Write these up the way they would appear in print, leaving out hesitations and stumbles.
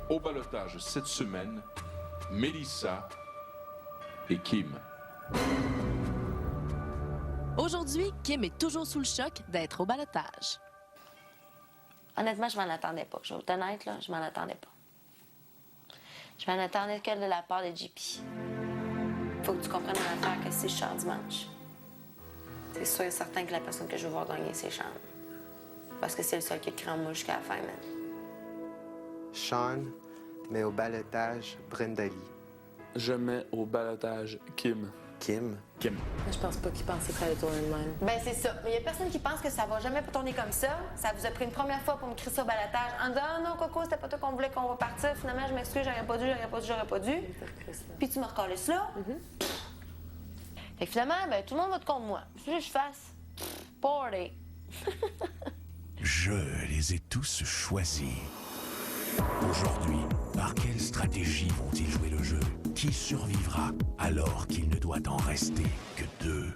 Au ballottage cette semaine, Mélissa et Kim. Aujourd'hui, Kim est toujours sous le choc d'être au ballottage. Honnêtement, je m'en attendais pas. Je vais être honnête, là, je m'en attendais pas. Je m'en attendais que de la part de JP. Faut que tu comprennes une affaire que si je sors dimanche, c'est sûr et certain que la personne que je veux voir gagner, c'est Sean. Parce que c'est le seul qui crie en moi jusqu'à la fin, man. Sean met au ballottage Brenda Lee. Je mets au ballottage Kim. Kim. Je pense pas qu'il pensait que ça allait tourner de même. Ben c'est ça. Mais il y a personne qui pense que ça va jamais tourner comme ça. Ça vous a pris une première fois pour me crier ça au ballottage en disant « Ah non, Coco, c'était pas toi qu'on voulait qu'on va partir. Finalement, je m'excuse, j'aurais pas dû. » Puis tu me recalais cela. Fait que finalement, ben, tout le monde vote contre moi. Ce que je fasse, party. Je les ai tous choisis. Aujourd'hui, par quelle stratégie vont-ils jouer le jeu? Qui survivra alors qu'il ne doit en rester que deux?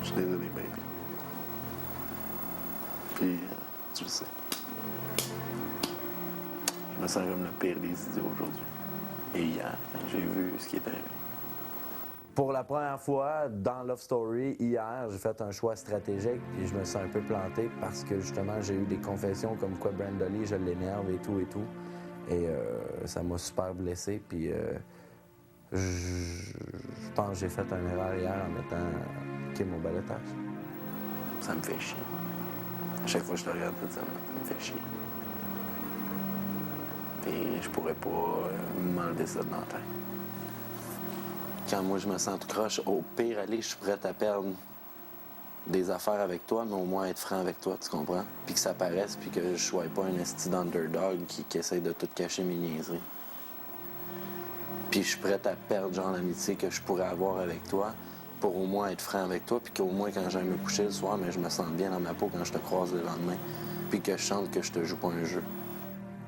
Je suis désolé, baby. Puis, tu le sais. Je me sens comme le pire des idiots aujourd'hui. Et hier, quand j'ai vu ce qui est arrivé. Pour la première fois dans Love Story, hier, j'ai fait un choix stratégique et je me suis un peu planté parce que justement, j'ai eu des confessions comme quoi Brenda Lee, je l'énerve et tout. Et ça m'a super blessé. Puis je pense que j'ai fait une erreur hier en mettant Kim au ballottage. Ça me fait chier. À chaque fois que je te regarde cette semaine, ça me fait chier. Et je pourrais pas m'enlever ça de la tête. Quand moi je me sens tout croche, au pire, aller, je suis prête à perdre des affaires avec toi, mais au moins être franc avec toi, tu comprends? Puis que ça paraisse, puis que je sois pas un esti d'underdog qui essaye de tout cacher mes niaiseries. Puis je suis prête à perdre genre l'amitié que je pourrais avoir avec toi pour au moins être franc avec toi, puis qu'au moins quand j'aille me coucher le soir, mais je me sente bien dans ma peau quand je te croise le lendemain, puis que je sente que je te joue pas un jeu.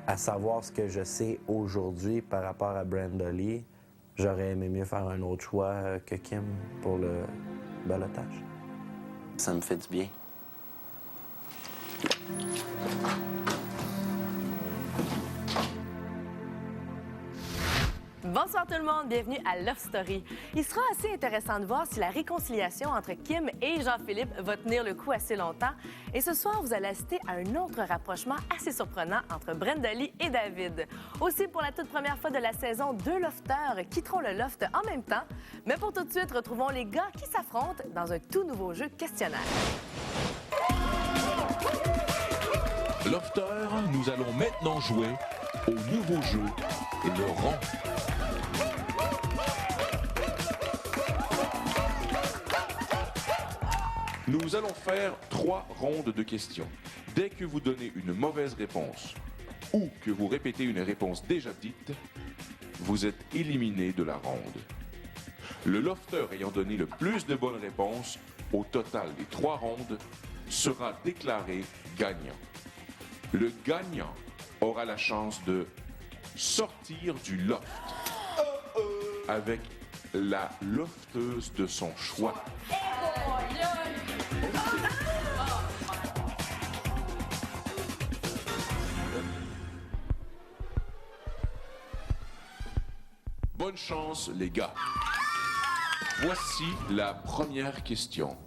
À savoir ce que je sais aujourd'hui par rapport à Brenda Lee, j'aurais aimé mieux faire un autre choix que Kim pour le ballottage. Ça me fait du bien. Bonsoir tout le monde, bienvenue à Love Story. Il sera assez intéressant de voir si la réconciliation entre Kim et Jean-Philippe va tenir le coup assez longtemps. Et ce soir, vous allez assister à un autre rapprochement assez surprenant entre Brenda Lee et David. Aussi, pour la toute première fois de la saison, deux lofteurs quitteront le loft en même temps. Mais pour tout de suite, retrouvons les gars qui s'affrontent dans un tout nouveau jeu questionnaire. Lofter, nous allons maintenant jouer au nouveau jeu Le Rang. Nous allons faire 3 rondes de questions. Dès que vous donnez une mauvaise réponse ou que vous répétez une réponse déjà dite, vous êtes éliminé de la ronde. Le lofter ayant donné le plus de bonnes réponses au total des 3 rondes sera déclaré gagnant. Le gagnant aura la chance de sortir du loft avec la lofteuse de son choix. Bonne chance, les gars. Voici la première question.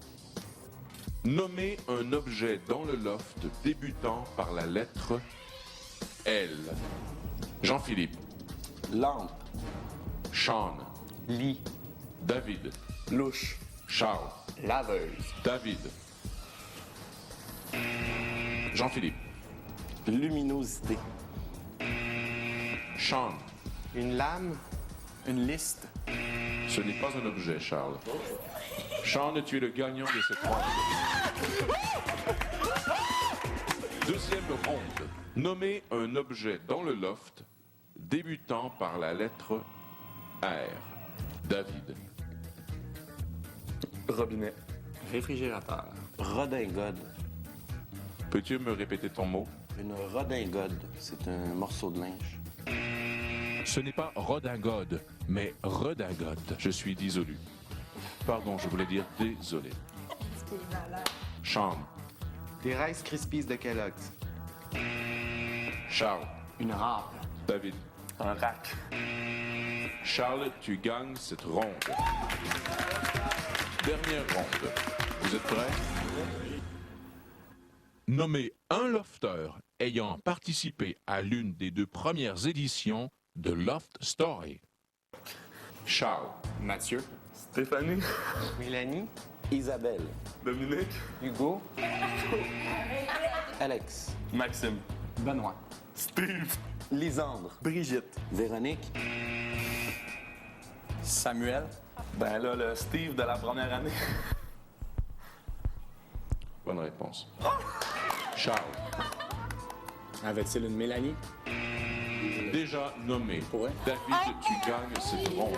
Nommez un objet dans le loft débutant par la lettre L. Jean-Philippe. Lampe. Sean. Lit. David. Louche. Charles. Laveuse. David. Jean-Philippe. Luminosité. Sean. Une lame. Une liste. Ce n'est pas un objet, Charles. Sean, tu es le gagnant de cette ronde. Deuxième ronde. Nommez un objet dans le loft débutant par la lettre R. David. Robinet. Réfrigérateur. Redingode. Peux-tu me répéter ton mot? Une redingode, c'est un morceau de linge. Ce n'est pas redingode, mais redingote. Je suis désolé. Pardon, je voulais dire désolé. Sean. Des Rice Krispies de Kellogg's. Charles. Une râpe. David. Un rack. Charles, tu gagnes cette ronde. Dernière ronde. Vous êtes prêts? Nommez un lofter ayant participé à l'une des 2 premières éditions de Loft Story. Charles. Mathieu. Stéphanie. Mélanie. Isabelle. Dominique. Hugo. Alex. Maxime. Benoît. Steve. Lisandre. Brigitte. Véronique. Samuel. Ben là, le Steve de la première année. Bonne réponse. Charles. Avait-il une Mélanie? Déjà nommé. Ouais. David, tu gagnes cette ronde.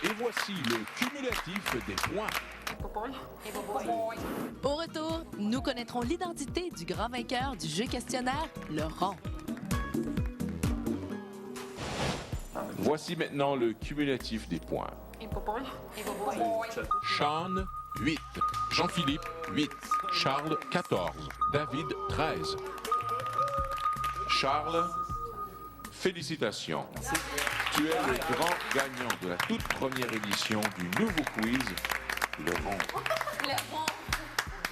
Et voici le cumulatif des points. Au retour, nous connaîtrons l'identité du grand vainqueur du jeu questionnaire, le rond. Voici maintenant le cumulatif des points. Sean, 8. Jean-Philippe, 8. Charles, 14. David, 13. Charles, félicitations. Tu es le grand gagnant de la toute première édition du nouveau quiz, le rond.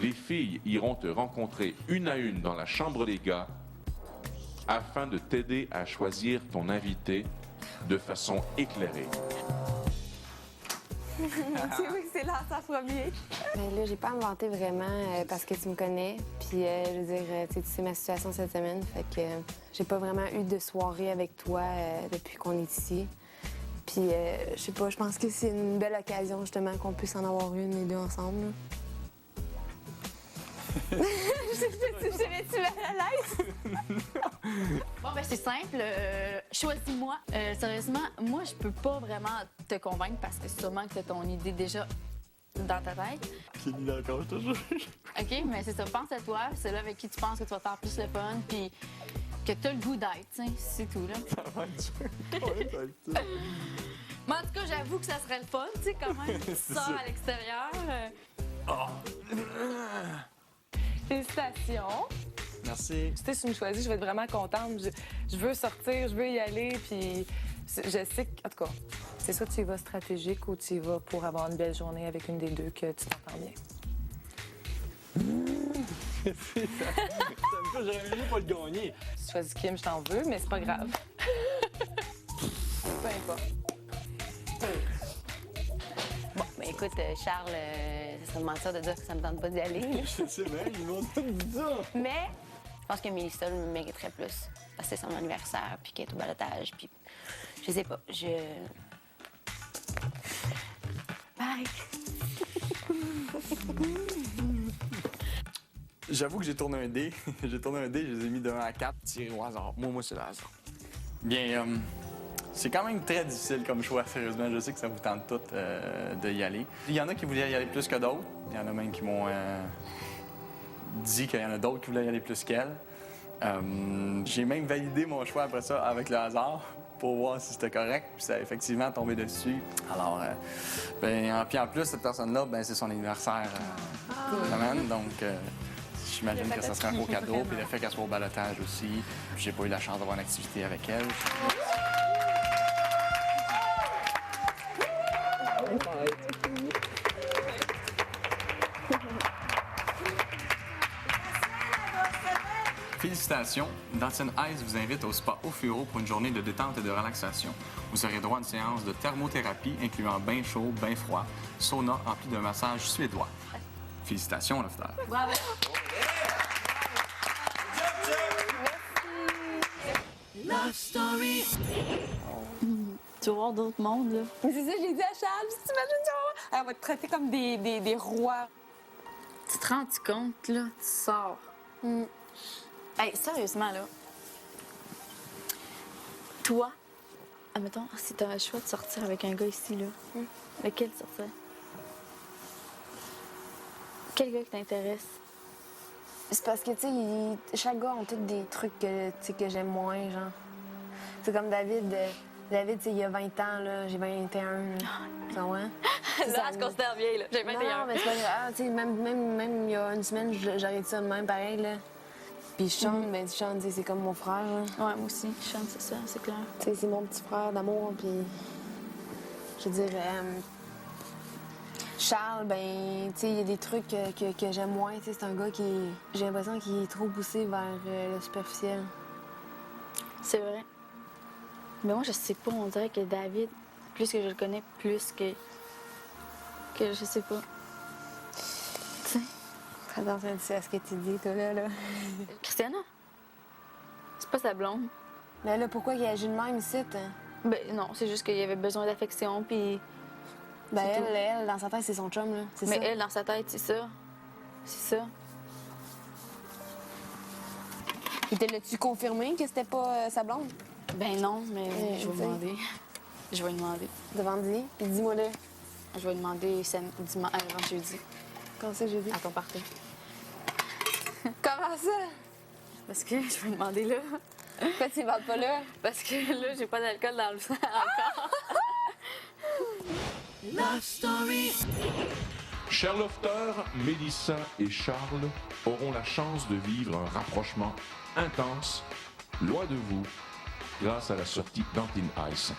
Les filles iront te rencontrer une à une dans la chambre des gars afin de t'aider à choisir ton invité de façon éclairée. C'est oui que c'est là, ça premier. Mais là, j'ai pas inventé vraiment parce que tu me connais. Puis, je veux dire, tu sais ma situation cette semaine. Fait que j'ai pas vraiment eu de soirée avec toi depuis qu'on est ici. Puis, je sais pas, je pense que c'est une belle occasion, justement, qu'on puisse en avoir une, les deux ensemble. Là. Je vais à l'aise? Bon, ben c'est simple. Choisis-moi. Sérieusement, moi, je peux pas vraiment te convaincre parce que sûrement que t'as ton idée déjà dans ta tête. Qui dit d'accord, je te jure. OK, mais c'est ça. Pense à toi. C'est là avec qui tu penses que tu vas faire plus le fun. Puis que t'as le goût d'être, tu sais. C'est tout, là. Ça va être dur. Ouais, ça va être dur. Mais en tout cas, j'avoue que ça serait le fun, tu sais, quand même. Tu sors à l'extérieur. Félicitations. Merci. Tu sais, si tu me choisis, je vais être vraiment contente. Je veux sortir, je veux y aller, puis je sais que, en tout cas, c'est soit tu y vas stratégique ou tu y vas pour avoir une belle journée avec une des deux que tu t'entends bien. J'aurais mieux pas le gagner. Si tu choisis Kim, je t'en veux, mais c'est pas grave. Peu importe. Bon, ben écoute, Charles, ça serait mentir de dire que ça me tente pas d'y aller. Je sais bien, ils m'ont tout dit ça. Mais je pense que Mélissa me mériterait plus. Parce que c'est son anniversaire, puis qu'elle est au balotage, puis je sais pas, Bye! J'avoue que j'ai tourné un dé. J'ai tourné un dé, je les ai mis de 1 à 4, tirés au hasard. Moi, c'est le hasard. Bien, c'est quand même très difficile comme choix, sérieusement. Je sais que ça vous tente toutes de y aller. Il y en a qui voulaient y aller plus que d'autres. Il y en a même qui m'ont dit qu'il y en a d'autres qui voulaient y aller plus qu'elle. J'ai même validé mon choix après ça avec le hasard pour voir si c'était correct. Puis ça a effectivement tombé dessus. Alors, puis en plus, cette personne-là, c'est son anniversaire cette semaine. Donc, j'imagine que ça serait un beau cadeau. Puis le fait qu'elle soit au balotage aussi. J'ai pas eu la chance d'avoir une activité avec elle. Félicitations! Dalton Ice vous invite au spa Ofuro pour une journée de détente et de relaxation. Vous aurez droit à une séance de thermothérapie incluant bain chaud, bain froid, sauna rempli d'un massage suédois. Félicitations, Lofter! Bravo! Love Story. Tu vas voir d'autres mondes, là. Mais c'est ça, j'ai dit à Charles. Si t'imagines, ça, elle va te traiter comme des rois. Tu te rends compte, là? Tu sors. Hey, sérieusement, là. Toi, admettons, si t'avais le choix de sortir avec un gars ici, là, lequel tu sortirais? Quel gars qui t'intéresse? C'est parce que, tu sais, chaque gars a tous des trucs que j'aime moins, genre. C'est comme David. David, tu sais, il a 20 ans, là. J'ai 21. Tu vois? Là, elle se considère vieille, là. J'ai 21. Non, mais c'est pas grave. Tu sais, même il y a une semaine, j'aurais dit ça de même, pareil, là. Puis je chante, mais je chante, c'est comme mon frère, là. Ouais, moi aussi. Je chante, c'est ça, c'est clair. Tu sais, c'est mon petit frère d'amour, puis... Je veux dire... Charles, ben, tu sais, il y a des trucs que j'aime moins. Tu sais, c'est un gars qui... J'ai l'impression qu'il est trop poussé vers le superficiel. C'est vrai. Mais moi, je sais pas, on dirait que David, plus que je le connais, plus que je sais pas. Tu sais. Très attention à ce que tu dis, toi, là. Christiana? C'est pas sa blonde. Mais là, pourquoi il agit de même ici, hein? Ben non, c'est juste qu'il y avait besoin d'affection, puis... Ben elle, dans sa tête, c'est son chum, là. Mais elle, dans sa tête, c'est ça. C'est ça. Et te l'as-tu confirmé que c'était pas sa blonde? Ben non, mais je vais demander. Je vais lui demander. Devant-lui? Puis dis-moi là. Je vais lui demander jeudi. Quand c'est jeudi? À ton party. Comment ça? Parce que je vais lui demander là. Pourquoi tu ne vas pas là? Parce que là, j'ai pas d'alcool dans le sang encore. Love Story. Chers lofters, Mélissa et Charles auront la chance de vivre un rapprochement intense, loin de vous, grâce à la sortie d'Antin Ice.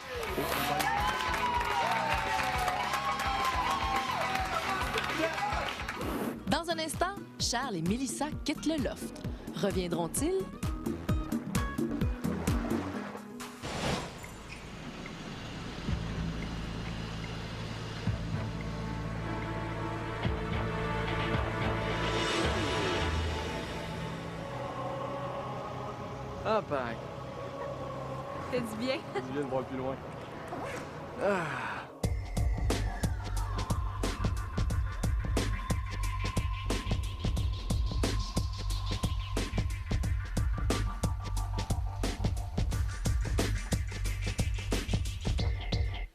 Dans un instant, Charles et Mélissa quittent le loft. Reviendront-ils? Ah, pareil. T'as dit bien? Je viens de voir plus loin. Ah.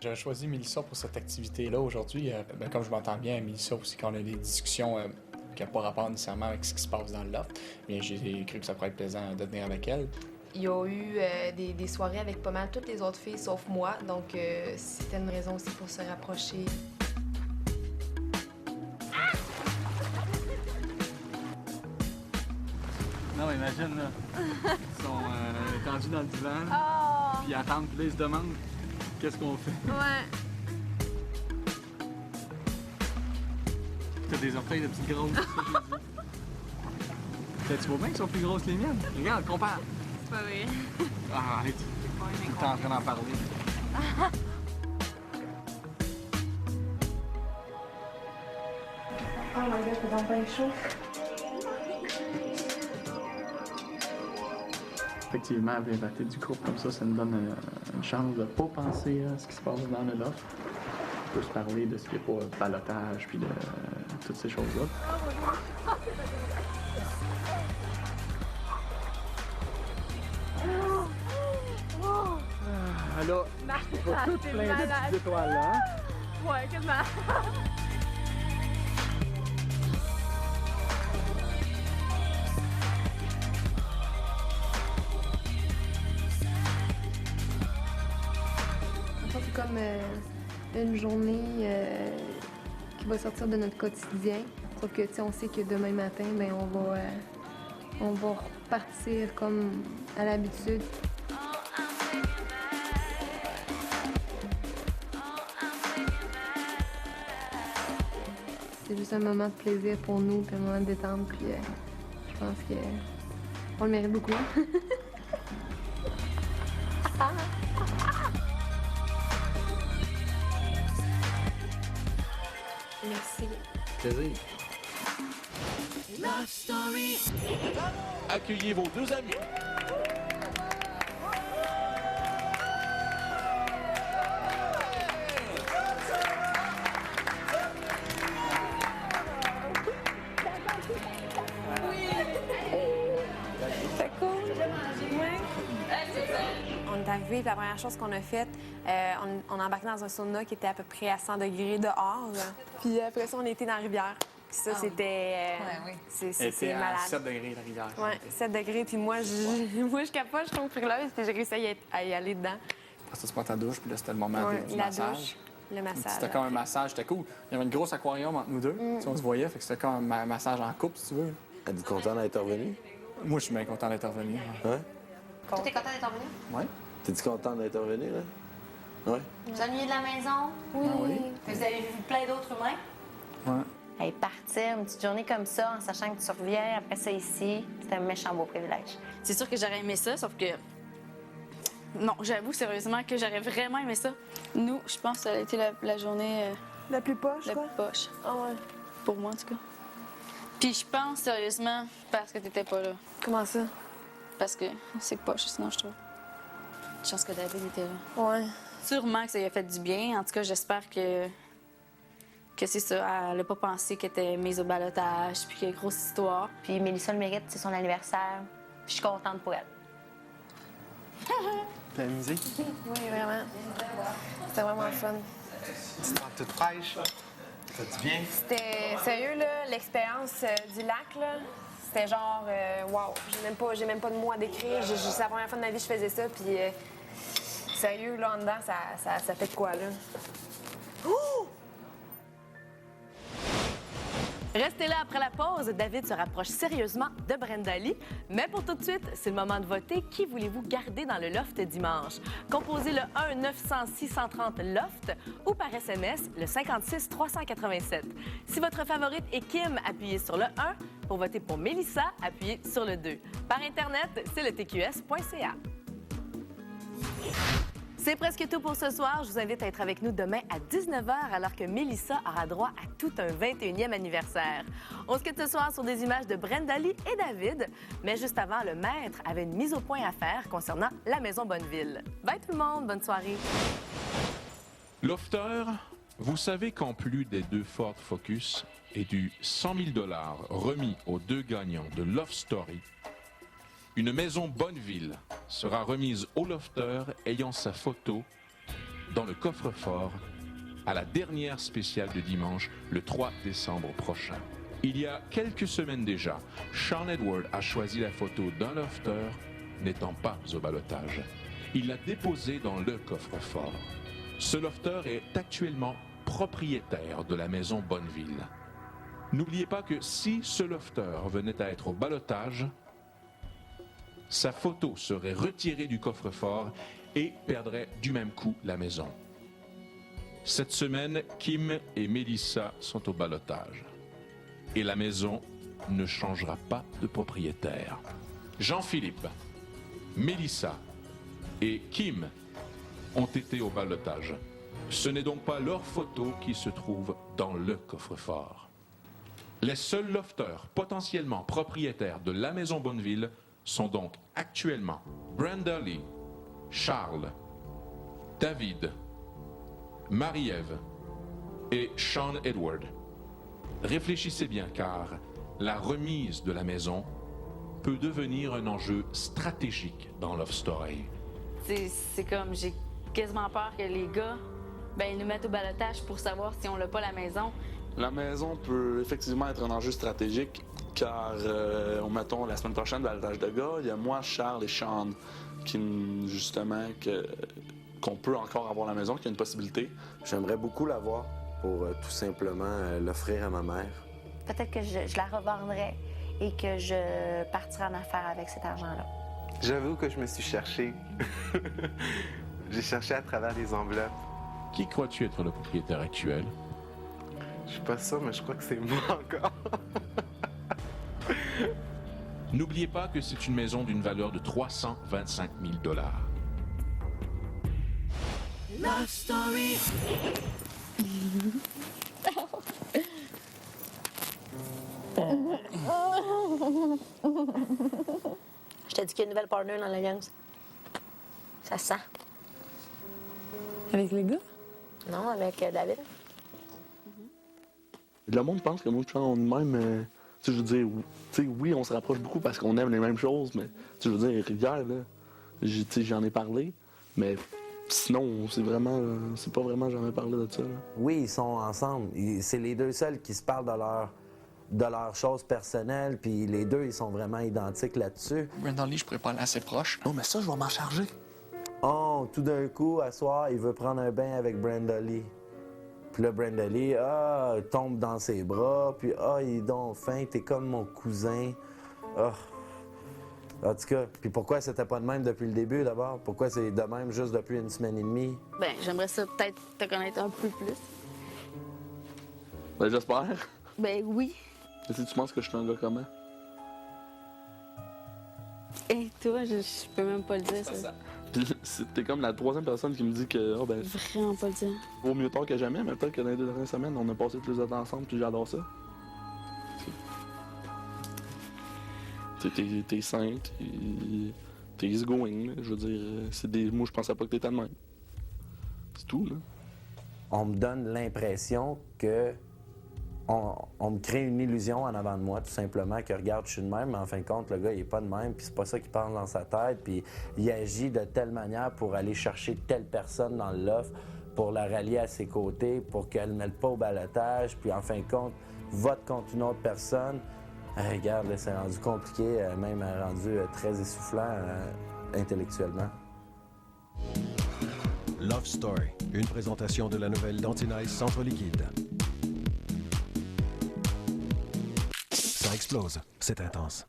J'ai choisi Mélissa pour cette activité-là aujourd'hui. Comme je m'entends bien, Mélissa aussi, quand on a des discussions qui n'ont pas rapport nécessairement avec ce qui se passe dans le loft, mais j'ai cru que ça pourrait être plaisant de venir avec elle. Il y a eu des soirées avec pas mal toutes les autres filles, sauf moi, donc c'était une raison aussi pour se rapprocher. Non, mais imagine, là. Ils sont tendus dans le divan, puis ils attendent, puis là, ils se demandent qu'est-ce qu'on fait. Ouais. T'as des orteils de petites grosses, c'est ça que j'ai dit. Tu vois bien qu'ils sont plus grosses que les miennes? Regarde, compare. C'est pas vrai. Ah, arrête. T'es en train d'en parler. Oh my god, t'es dans bien chaud. Effectivement, avec la tête du groupe comme ça nous donne une chance de ne pas penser à ce qui se passe dans le loft. On peut se parler de ce qui n'est pas balotage puis de toutes ces choses-là. Alors, il faut tout plein de petites étoiles là. Ouais, quasiment. C'est comme une journée qui va sortir de notre quotidien. Sauf que, tu sais, on sait que demain matin, ben, on va repartir comme à l'habitude. C'est juste un moment de plaisir pour nous, puis un moment de détente, puis je pense que on le mérite beaucoup. Merci. Plaisir. Love Story. Accueillez vos deux amis. arrivé, puis la première chose qu'on a faite, on a embarqué dans un sauna qui était à peu près à 100 degrés dehors. Puis après ça, on était dans la rivière. Puis ça, c'était... c'est malade. À 7 degrés, la rivière. Oui, 7 degrés. Puis moi, je capote, je tombe frileuse, puis j'ai réussi à y aller dedans. Après ça, tu prends ta douche, puis là, c'était le moment du la massage. douche, le massage. C'était comme un massage, c'était cool. Il y avait une grosse aquarium entre nous deux. Tu sais, on se voyait, fait que c'était comme un massage en couple, si tu veux. Êtes-vous content d'être revenu? Moi, je suis bien content d'être revenu. Hein? Toi, t'es content d'être revenu? Oui. T'es-tu content d'être revenu, là? Oui. Vous ennuyez de la maison? Oui. Vous avez vu plein d'autres humains? Oui. Hey, partir une petite journée comme ça, en sachant que tu reviens après ça ici, c'est un méchant beau privilège. C'est sûr que j'aurais aimé ça, sauf que... Non, j'avoue sérieusement que j'aurais vraiment aimé ça. Nous, je pense que ça a été la journée... La plus poche, La quoi? plus poche. Ah ouais. Pour moi, en tout cas. Puis je pense sérieusement parce que t'étais pas là. Comment ça? Parce que c'est poche, sinon, je trouve. Je pense que David était là. Ouais. Sûrement que ça lui a fait du bien. En tout cas, j'espère que c'est ça. Elle a pas pensé qu'elle était mise au balotage, puis qu'il y a une grosse histoire. Puis Mélissa le mérite, c'est son anniversaire. Puis je suis contente pour elle. T'as amusé? Oui, vraiment. C'était vraiment le fun. Tu te rends toute fraîche? Ça te bien? C'était sérieux, là, l'expérience du lac, là. C'était genre, wow, j'ai même pas de mots à décrire. C'est la première fois de ma vie que je faisais ça, puis sérieux, là, en dedans, ça fait de quoi, là? Ouh! Restez là après la pause. David se rapproche sérieusement de Brenda Lee. Mais pour tout de suite, c'est le moment de voter. Qui voulez-vous garder dans le loft dimanche? Composez le 1-900-630-LOFT ou par SMS le 56-387. Si votre favorite est Kim, appuyez sur le 1. Pour voter pour Mélissa, appuyez sur le 2. Par Internet, c'est le tqs.ca. C'est presque tout pour ce soir. Je vous invite à être avec nous demain à 19h alors que Mélissa aura droit à tout un 21e anniversaire. On se quitte ce soir sur des images de Brenda Lee et David. Mais juste avant, le maître avait une mise au point à faire concernant la Maison Bonneville. Bye tout le monde, bonne soirée. Lofter, vous savez qu'en plus des 2 Ford Focus et du 100 000 $ remis aux 2 gagnants de Love Story, une maison Bonneville sera remise au lofter ayant sa photo dans le coffre-fort à la dernière spéciale de dimanche, le 3 décembre prochain. Il y a quelques semaines déjà, Sean Edward a choisi la photo d'un lofter n'étant pas au ballottage. Il l'a déposée dans le coffre-fort. Ce lofter est actuellement propriétaire de la maison Bonneville. N'oubliez pas que si ce lofter venait à être au ballottage, sa photo serait retirée du coffre-fort et perdrait du même coup la maison. Cette semaine, Kim et Mélissa sont au ballottage. Et la maison ne changera pas de propriétaire. Jean-Philippe, Mélissa et Kim ont été au ballottage. Ce n'est donc pas leur photo qui se trouve dans le coffre-fort. Les seuls lofters potentiellement propriétaires de la maison Bonneville sont donc actuellement Brenda Lee, Charles, David, Marie-Ève et Sean Edward. Réfléchissez bien car la remise de la maison peut devenir un enjeu stratégique dans Love Story. C'est comme, j'ai quasiment peur que les gars, ils nous mettent au balotage pour savoir si on l'a pas la maison. La maison peut effectivement être un enjeu stratégique car, mettons, la semaine prochaine, balotage de gars, il y a moi, Charles et Sean qui, justement, qu'on peut encore avoir la maison, qu'il y a une possibilité. J'aimerais beaucoup l'avoir pour tout simplement l'offrir à ma mère. Peut-être que je la revendrai et que je partirai en affaires avec cet argent-là. J'avoue que je me suis cherché. J'ai cherché à travers les enveloppes. Qui crois-tu être le propriétaire actuel? Je suis pas sûr, mais je crois que c'est moi encore. N'oubliez pas que c'est une maison d'une valeur de 325 000 $. Love Story. Je t'ai dit qu'il y a une nouvelle partner dans l'alliance. Ça se sent. Avec les gars? Non, avec David. Le monde pense que moi, je on est même. Je veux dire, oui, on se rapproche beaucoup parce qu'on aime les mêmes choses, mais je veux dire, Rivière, là, j'en ai parlé, Mais sinon, c'est pas vraiment jamais parlé de ça. Là. Oui, ils sont ensemble. C'est les deux seuls qui se parlent de leurs choses personnelles, puis les deux, ils sont vraiment identiques là-dessus. Brandon Lee, je pourrais pas aller assez proche. Non, mais ça, je vais m'en charger. Oh, tout d'un coup, à soir, il veut prendre un bain avec Brandon Lee. Puis là, Brandon Lee, il tombe dans ses bras, puis il est donc fin, t'es comme mon cousin. En tout cas, puis pourquoi c'était pas de même depuis le début, d'abord? Pourquoi c'est de même juste depuis une semaine et demie? Ben, j'aimerais ça peut-être te connaître un peu plus. Ben, j'espère. Ben oui. Et si tu penses que je suis un gars comment? Et toi, je peux même pas le dire, ça. T'es comme la troisième personne qui me dit que, Vraiment pas le dire. vaut mieux tard que jamais, mais peut-être que dans les 2 dernières semaines, on a passé plus de temps ensemble, puis j'adore ça. T'es sainte, t'es easygoing, je veux dire, moi je pensais pas que t'étais de même. C'est tout, là. On me donne l'impression que on me crée une illusion en avant de moi, tout simplement, que regarde, je suis de même, mais en fin de compte, le gars, il est pas de même, puis c'est pas ça qu'il pense dans sa tête, puis il agit de telle manière pour aller chercher telle personne dans le loft, pour la rallier à ses côtés, pour qu'elle ne mette pas au balotage, puis en fin de compte, vote contre une autre personne. Regarde, là, c'est rendu compliqué, même rendu très essoufflant intellectuellement. Love Story, une présentation de la nouvelle d'Antinice Centre Liquide. Ça explose, c'est intense.